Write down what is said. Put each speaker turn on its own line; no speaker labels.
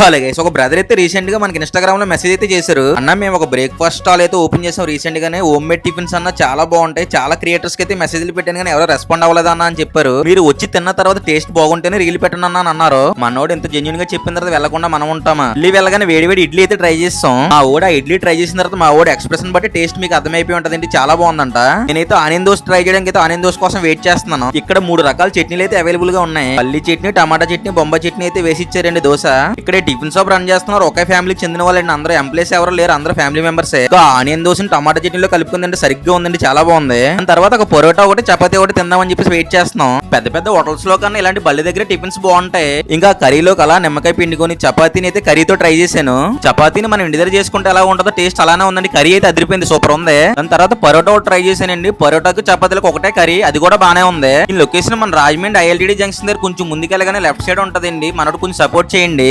అలాగే ఒక బ్రదర్ అయితే రీసెంట్ గా మనకి ఇన్స్టాగ్రామ్ లో మెసేజ్ అయితే చేశారు. అన్న మేము ఒక బ్రేక్ఫాస్ట్ స్టాల్ అయితే ఓపెన్ చేసాం రీసెంట్ గానే, హోమ్ మేడ్ టిఫిన్స్ అన్న చాలా బాగుంటాయి, చాలా క్రియేటర్స్ కి అయితే మెసేజ్లు పెట్టాను కానీ ఎవరో రెస్పాండ్ అవ్వలేదు అన్న అని చెప్పారు. మీరు వచ్చి తిన్న తర్వాత టేస్ట్ బాగుంటేనే రీల్ పెట్టండి అన్న అని అన్నారు. మనోడు ఎంత జెన్యున్ గా చెప్పిన తర్వాత వెళ్ళకుండా మనం ఉంటామా? ఇడ్లీ వెళ్ళగానే వేడి ఇడ్లీ అయితే ట్రై చేస్తాం. మా ఓడ ఇడ్లీ ట్రై చేసిన తర్వాత మా ఓడ ఎక్స్ప్రెషన్ బట్టి టేస్ట్ మీకు అర్థమైపోయి ఉంటదండి, చాలా బాగుందంట. నేనైతే ఆనియన్ దోశ ట్రై చేయడానికి అయితే ఆనియన్ దోశ కోసం వెయిట్ చేస్తున్నాను. ఇక్కడ 3 రకాల చట్నీలు అయితే అవైలబుల్ గా ఉన్నాయి. పల్లి చట్నీ, టమాటా చట్నీ, బొంబాయి చట్నీ అయితే వేసి ఇచ్చారండి దోశ. ఇక్కడ టిఫిన్ షాప్ రన్ చేస్తున్నారు, ఒకే ఫ్యామిలీకి చెందిన వాళ్ళండి, అందరూ ఎంప్లాయీస్ ఎవరు లేరు, అందరూ ఫ్యామిలీ మెంబర్స్. ఆనియన్ దోశ టమాటా చట్నీలో కలుపుకుందండి, సరిగ్గా ఉందండి, చాలా బాగుంది. దాని తర్వాత ఒక పొరోటా ఒకటి చపాతీ ఒకటి తిందామని చెప్పేసి వెయిట్ చేస్తున్నాం. పెద్ద హోటల్స్ లో కన్నా ఇలాంటి బల్లి దగ్గర టిఫిన్స్ బాగుంటాయి. ఇంకా కర్రీలోకి అలా నిమ్మకాయ పిండుకొని చపాతీని అయితే కర్రీతో ట్రై చేశాను. చపాతీని మనం ఇంటి దగ్గర చేసుకుంటే ఎలా ఉంటుందో టేస్ట్ అలానే ఉందండి. కర్రీ అయితే అదిరిపోయింది, సూపర్ ఉంది. దాని తర్వాత పరోటా ఒకటి ట్రై చేశానండి. పరోటాకు చపాతీలకు ఒకటే కర్రీ, అది కూడా బానే ఉంది. ఈ లొకేషన్ మన రాజమండ్రి ILTD జంక్షన్ దగ్గర కొంచెం ముందుకెళ్ళగానే లెఫ్ట్ సైడ్ ఉంటదండి. మనోడు కొంచెం సపోర్ట్ చేయండి.